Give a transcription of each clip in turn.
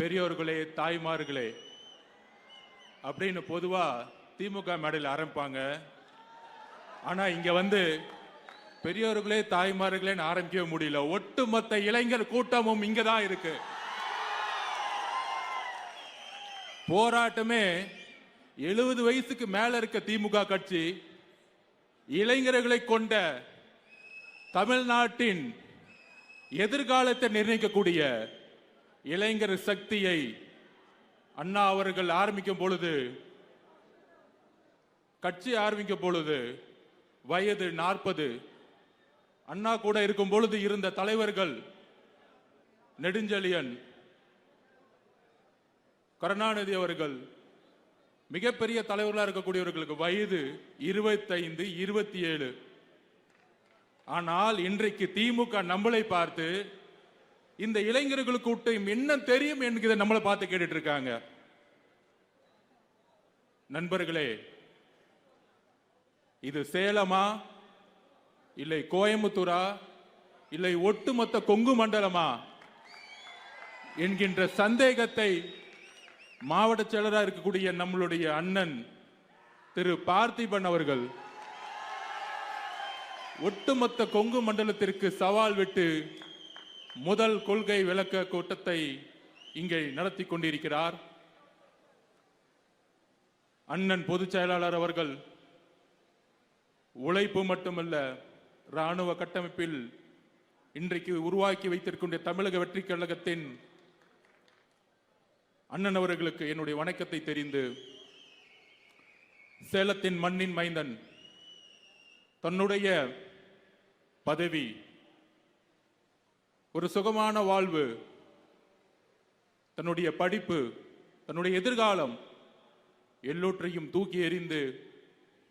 பெரியோர்களே, தாய்மார்களே அப்படின்னு பொதுவா திமுக மேடையில் ஆரம்பிப்பாங்க. ஆனா இங்க வந்து பெரியோர்களே தாய்மார்களேன்னு ஆரம்பிக்கவே முடியல. ஒட்டுமொத்த இளைஞர் கூட்டமும் இங்கதான் இருக்கு. போராட்டமே 70 வயசுக்கு மேல இருக்க திமுக கட்சி இளைஞர்களை கொண்ட தமிழ்நாட்டின் எதிர்காலத்தை நிர்ணயிக்கக்கூடிய இளைஞர் சக்தியை அண்ணா அவர்கள் ஆரம்பிக்கும் பொழுது, கட்சி ஆரம்பிக்கும் பொழுது வயது 40. அண்ணா கூட இருக்கும் பொழுது இருந்த தலைவர்கள் நெடுஞ்செழியன், கருணாநிதி அவர்கள், மிகப்பெரிய தலைவர்களாக இருக்கக்கூடியவர்களுக்கு வயது 25, 27. ஆனால் இன்றைக்கு திமுக நம்மளை பார்த்து இந்த இளைஞர்களுக்கு என்ன தெரியும் என்கிறத நம்மளை பார்த்து கேட்டுட்டு இருக்காங்க. நண்பர்களே, இது சேலமா இல்லை கோயம்புத்தூரா இல்லை ஒட்டுமொத்த கொங்கு மண்டலமா என்கின்ற சந்தேகத்தை மாவட்ட செயலராக இருக்கக்கூடிய நம்மளுடைய அண்ணன் திரு பார்த்திபன் அவர்கள் ஒட்டுமொத்த கொங்கு மண்டலத்திற்கு சவால் விட்டு முதல் கொள்கை விளக்க கூட்டத்தை இங்கே நடத்தி கொண்டிருக்கிறார். அண்ணன் பொதுச் செயலாளர் அவர்கள் உழைப்பு மட்டுமல்ல, ராணுவ கட்டமைப்பில் இன்றைக்கு உருவாக்கி வைத்திருக்கின்ற தமிழக வெற்றி கழகத்தின் அண்ணன் அவர்களுக்கு என்னுடைய வணக்கத்தை தெரிந்து, சேலத்தின் மண்ணின் மைந்தன் தன்னுடைய பதவி, ஒரு சுகமான வாழ்வு, தன்னுடைய படிப்பு, தன்னுடைய எதிர்காலம் எல்லோற்றையும் தூக்கி எறிந்து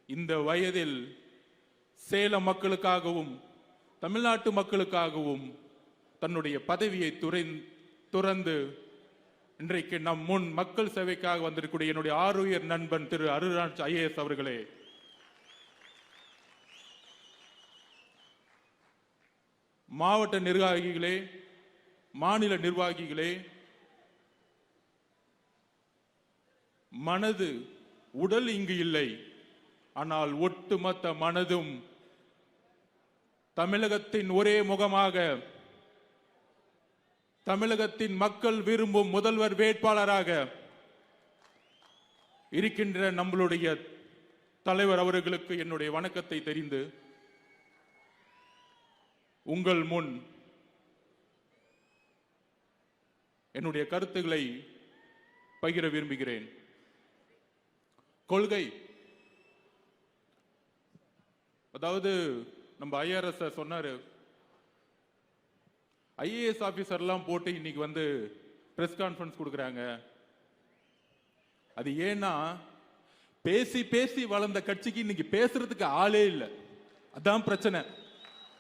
இந்த வயதில் சேலம் மக்களுக்காகவும் தமிழ்நாட்டு மக்களுக்காகவும் தன்னுடைய பதவியை துறந்து இன்றைக்கு நம் முன் மக்கள் சேவைக்காக வந்திருக்கூடிய என்னுடைய ஆருயிர் நண்பன் திரு அருள்ராஜ் IAS அவர்களே, மாவட்ட நிர்வாகிகளே, மாநில நிர்வாகிகளே, மனது உடல் இங்கு இல்லை, ஆனால் ஒட்டுமொத்த மனதும் தமிழகத்தின் ஒரே முகமாக, தமிழகத்தின் மக்கள் விரும்பும் முதல்வர் வேட்பாளராக இருக்கின்ற நம்மளுடைய தலைவர் அவர்களுக்கு என்னுடைய வணக்கத்தை தெரிந்து உங்கள் முன் என்னுடைய கருத்துக்களை பகிர விரும்புகிறேன். கொள்கை, அதாவது நம்ம IRS சொன்னாரு, IAS ஆபீசர்லாம் போட்டு இன்னைக்கு வந்து பிரஸ் கான்ஃபரன்ஸ் கொடுக்குறாங்க. அது ஏன்னா பேசி பேசி வளர்ந்த கட்சிக்கு இன்னைக்கு பேசுறதுக்கு ஆளே இல்லை. அதான் பிரச்சனை.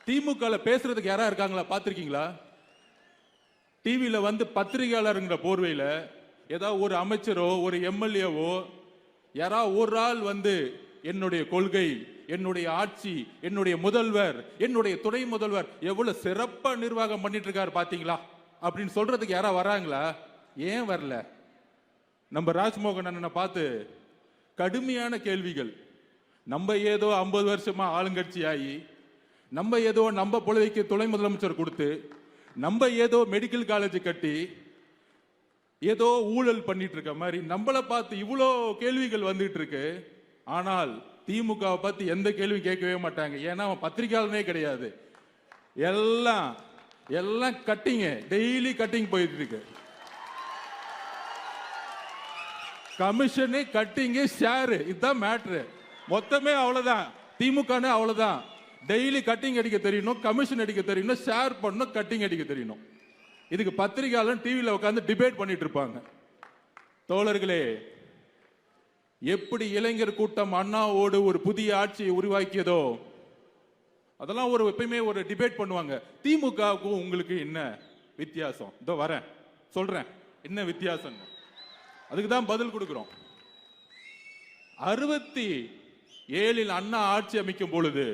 திமுக பேசுறதுக்கு யாரா இருக்காங்களா பார்த்திருக்கீங்களா? டிவியில வந்து பத்திரிகையாளருங்கிற போர்வையில ஏதாவது ஒரு அமைச்சரோ ஒரு MLAவோ யாராவது ஒரு ஆள் வந்து என்னுடைய கொள்கை, என்னுடைய ஆட்சி, என்னுடைய முதல்வர், என்னுடைய துணை முதல்வர் எவ்வளவு சிறப்பா நிர்வாகம் பண்ணிட்டு இருக்காரு பாத்தீங்களா அப்படின்னு சொல்றதுக்கு யாரா வராங்களா? ஏன் வரல? நம்ம ராஜ்மோகன் அண்ணனை பார்த்து கடுமையான கேள்விகள். நம்ம ஏதோ 50 வருஷமா ஆளுங்கட்சி ஆகி, நம்ம ஏதோ நம்ம பொழுதைக்கு துணை முதலமைச்சர் கொடுத்து, நம்ம ஏதோ மெடிக்கல் காலேஜ் கட்டி ஏதோ ஊழல் பண்ணிட்டு இருக்க மாதிரி நம்மளை பார்த்து இவ்வளோ கேள்விகள் வந்துட்டு இருக்கு. ஆனால் திமுக பத்தி எந்த கேள்வி கேட்கவே மாட்டாங்க. ஏன்னா அவன் பத்திரிகையாளனே கிடையாது. எல்லாம் கட்டிங்க, டெய்லி கட்டிங் போயிட்டு இருக்கு. கமிஷனு, கட்டிங்கு, ஷேரு, இதுதான் மேட்ரு. மொத்தமே அவ்வளவுதான். திமுக அவ்வளவுதான். டெய்லி கட்டிங் அடிக்க தெரியணும், கமிஷன் அடிக்க தெரியணும், ஷேர் பண்ணணும், கட்டிங் அடிக்க தெரியணும். இதுக்கு பத்திரிகையாளர் டிவியில் உட்காந்து டிபேட் பண்ணிட்டு இருப்பாங்க. தோழர்களே, எப்படி இளைஞர் கூட்டம் அண்ணாவோடு ஒரு புதிய ஆட்சியை உருவாக்கியதோ அதெல்லாம் எப்பயுமே ஒரு டிபேட் பண்ணுவாங்க. திமுகவுக்கும் உங்களுக்கு என்ன வித்தியாசம்? இதோ வரேன், சொல்றேன் என்ன வித்தியாசம். அதுக்கு தான் பதில் கொடுக்கிறோம். 67 அண்ணா ஆட்சி அமைக்கும் பொழுது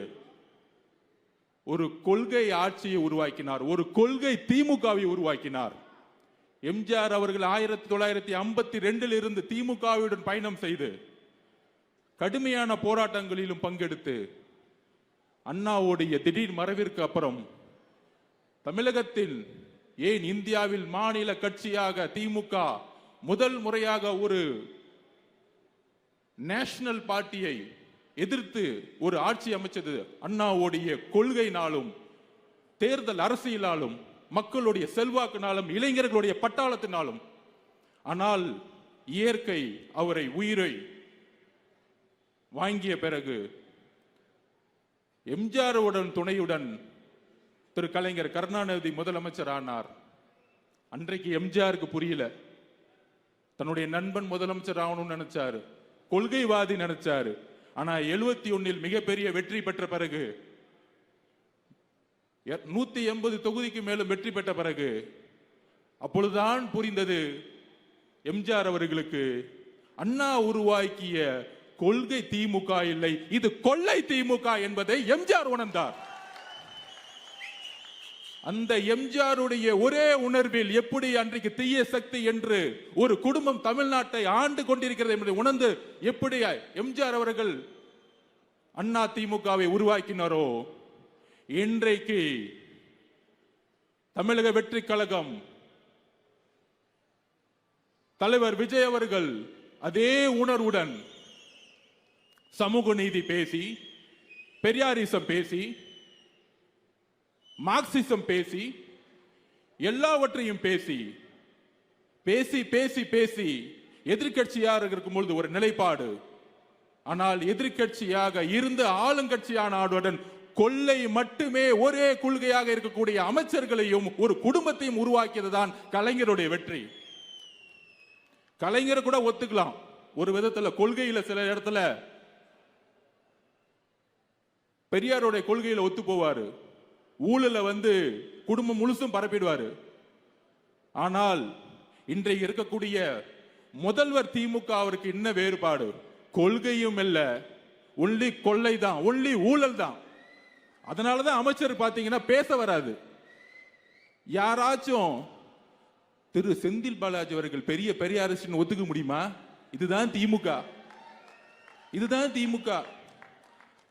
ஒரு கொள்கை ஆட்சியை உருவாக்கினார், ஒரு கொள்கை திமுகவை உருவாக்கினார். எம்ஜிஆர் அவர்கள் 1952 இருந்து திமுகவுடன் பயணம் செய்து கடுமையான போராட்டங்களிலும் பங்கெடுத்து அண்ணாவுடைய திடீர் மறைவிற்கு அப்புறம் தமிழகத்தில் ஏன் இந்தியாவில் மாநில கட்சியாக திமுக முதல் முறையாக ஒரு நேஷனல் பார்ட்டியை எதிர்த்து ஒரு ஆட்சி அமைச்சது அண்ணாவுடைய கொள்கையினாலும் தேர்தல் அரசியலாலும் மக்களுடைய செல்வாக்கினாலும் இளைஞர்களுடைய பட்டாளத்தினாலும். ஆனால் இயற்கை அவரை உயிரை வாங்கிய பிறகு எம்ஜிஆருடன் துணையுடன் திரு கலைஞர் கருணாநிதி முதலமைச்சர் ஆனார். அன்றைக்கு எம்ஜிஆருக்கு புரியல, தன்னுடைய நண்பன் முதலமைச்சர் ஆகணும்னு நினைச்சாரு, கொள்கைவாதி நினைச்சாரு. ஆனா 71 மிகப்பெரிய வெற்றி பெற்ற பிறகு 180 தொகுதிக்கு மேலும் வெற்றி பெற்ற பிறகு அப்பொழுதுதான் புரிந்தது எம்ஜிஆர் அவர்களுக்கு அண்ணா உருவாக்கிய கொள்கை திமுக இல்லை, இது கொள்ளை திமுக என்பதை எம்ஜிஆர் உணர்ந்தார். அந்த எம்ஜிஆருடைய ஒரே உணர்வில் எப்படி அன்றைக்கு தீய சக்தி என்று ஒரு குடும்பம் தமிழ்நாட்டை ஆண்டு கொண்டிருக்கிறது என்பதை உணர்ந்து எப்படி எம்ஜிஆர் அவர்கள் அண்ணா திமுகவை உருவாக்கினாரோ, இன்றைக்கு தமிழக வெற்றி கழகம் தலைவர் விஜய் அவர்கள் அதே உணர்வுடன் சமூக நீதி பேசி, பெரியாரிசம் பேசி, மார்க்சிசம் பேசி, எல்லாவற்றையும் பேசி பேசி பேசி பேசி எதிர்கட்சியாக இருக்கும் பொழுது ஒரு நிலைப்பாடு. ஆனால் எதிர்கட்சியாக இருந்து ஆளுங்கட்சியான ஆளுடன் கொள்ளை மட்டுமே ஒரே கொள்கையாக இருக்கக்கூடிய அமைச்சர்களையும் ஒரு குடும்பத்தையும் உருவாக்கியதுதான் கலைஞருடைய வெற்றி. கலைஞர் கூட ஒத்துக்கலாம் ஒரு விதத்துல, கொள்கையில சில இடத்துல பெரியாருடைய கொள்கையில ஒத்து போவாரு, ஊழல குடும்பம் முழுசும் பரப்பிடுவாரு. ஆனால் இன்றைக்கு இருக்கக்கூடிய முதல்வர் திமுக அவருக்கு என்ன வேறுபாடு? கொள்கையும் இல்ல, ஒன்லி கொள்ளை தான், ஒன்லி ஊழல் தான். அதனாலதான் அமைச்சர் பாத்தீங்கன்னா பேச வராது. யாராச்சும் திரு செந்தில் பாலாஜி அவர்கள் பெரிய பெரியாரிஸ்ட் ஒத்துக்க முடியுமா? இதுதான் திமுக, இதுதான் திமுக.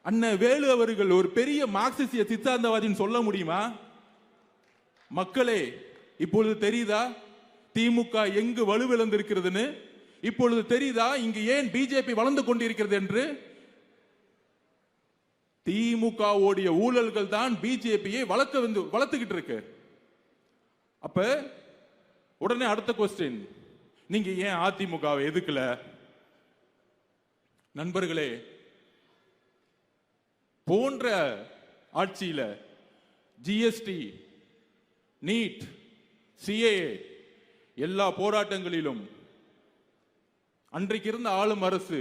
அண்ணன் வேலு அவர்கள் ஒரு பெரிய மார்க்சிய சித்தாந்தவாதின்னு சொல்ல முடியுமா? மக்களே, இப்பொழுது தெரியுதா திமுக எங்கு வலுவிழந்திருக்கிறதுன்னு? இப்பொழுது தெரியுதா இங்கு ஏன் பிஜேபி வளர்ந்து கொண்டிருக்கிறது என்று? திமுகவுடைய ஊழல்கள் தான் பிஜேபியை வளர்த்துக்கிட்டு இருக்கு. அப்ப உடனே அடுத்த கொஸ்டின், நீங்க ஏன் அதிமுகவை எதுக்கல? நண்பர்களே, போன்ற ஆட்சியில ஜிஎஸ்டி, நீட், சிஏஏ எல்லா போராட்டங்களிலும் அன்றைக்கு இருந்த ஆளும் அரசு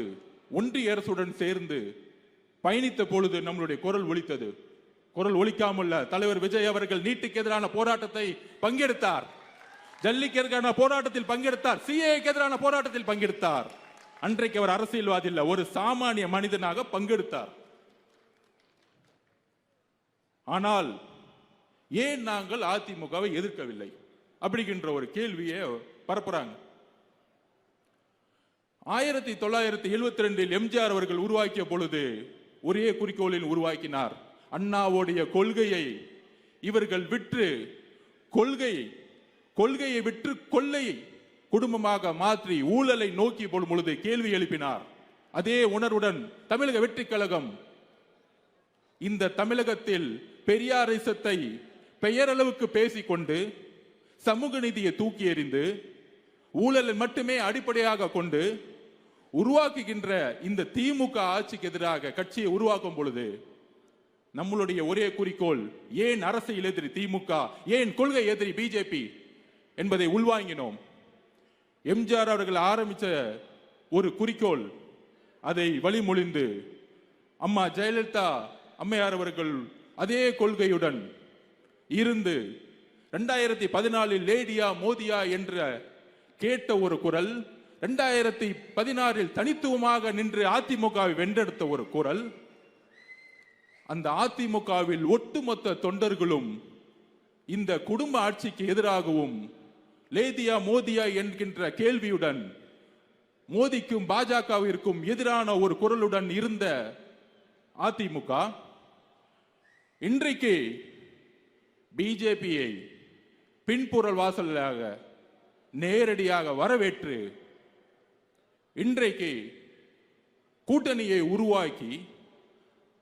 ஒன்றிய அரசுடன் சேர்ந்து பயணித்த பொழுது நம்மளுடைய குரல் ஒலித்தது. குரல் ஒலிக்காமல்ல, தலைவர் விஜய் அவர்கள் நீட்டுக்கு எதிரான போராட்டத்தை பங்கெடுத்தார், ஜல்லிக்கு எதிரான போராட்டத்தில் பங்கெடுத்தார், சிஏஏக்கு எதிரான போராட்டத்தில் பங்கெடுத்தார். அன்றைக்கு அவர் அரசியல்வாதி இல்ல, ஒரு சாமானிய மனிதனாக பங்கெடுத்தார். ஆனால் ஏன் நாங்கள் அதிமுகவை எதிர்க்கவில்லை அப்படிங்கிற ஒரு கேள்வியை பரப்புறாங்க. 1972 எம்ஜிஆர் அவர்கள் உருவாக்கிய பொழுது ஒரே குறிக்கோளில் உருவாக்கினார். அண்ணாவுடைய கொள்கையை இவர்கள் விற்று கொள்கையை விற்று கொள்ளையை குடும்பமாக மாற்றி ஊழலை நோக்கி போடும் பொழுது கேள்வி எழுப்பினார். அதே உணர்வுடன் தமிழக வெற்றி கழகம் இந்த தமிழகத்தில் பெரியாரிசத்தை பெயரளவுக்கு பேசிக்கொண்டு சமூக நீதியை தூக்கி எறிந்து ஊழலை மட்டுமே அடிப்படையாக கொண்டு உருவாக்குகின்ற இந்த திமுக ஆட்சிக்கு எதிராக கட்சியை உருவாக்கும் பொழுது நம்மளுடைய ஒரே குறிக்கோள், ஏன் அரசியல் எதிரி திமுக, ஏன் கொள்கை எதிரி பிஜேபி என்பதை உள்வாங்கினோம். எம்ஜிஆர் அவர்கள் ஆரம்பித்த ஒரு குறிக்கோள், அதை வழிமொழிந்து அம்மா ஜெயலலிதா அம்மையார் அவர்கள் அதே கொள்கையுடன் இருந்து 2014 லேடியா மோதியா என்ற கேட்ட ஒரு குரல், 2016 தனித்துவமாக நின்று அதிமுகவை வென்றெடுத்த ஒரு குரல். அந்த அதிமுகவில் ஒட்டுமொத்த தொண்டர்களும் இந்த குடும்ப ஆட்சிக்கு எதிராகவும் லேதியா மோதியா என்கின்ற கேள்வியுடன் மோதிக்கும் பாஜகவிற்கும் எதிரான ஒரு குரலுடன் இருந்த அதிமுக இன்றைக்கு பிஜேபியை பின்புறல் வாசலாக நேரடியாக வரவேற்று இன்றைக்கு கூட்டணியை உருவாக்கி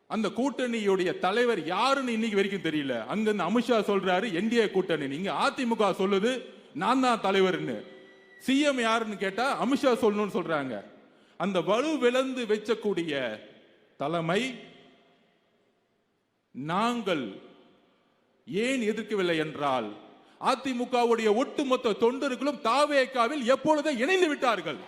அந்த கூட்டணியுடைய தலைவர் யாருன்னு இன்னைக்கு வரைக்கும் தெரியல. அங்க அமித்ஷா சொல்றாரு என்டிஏ கூட்டணி, நீங்க அதிமுக சொல்லுது நான் தான் தலைவர்னு. சிஎம் யாருன்னு கேட்டா அமித்ஷா சொல்லணும்னு சொல்றாங்க. அந்த வலு விளந்து வெச்சக்கூடிய தலைமை நாங்கள் ஏன் எதிர்க்கவில்லை என்றால் அதிமுகவுடைய ஒட்டுமொத்த தொண்டர்களும் தாவேகாவில் எப்பொழுதே இணைந்து விட்டார்கள்.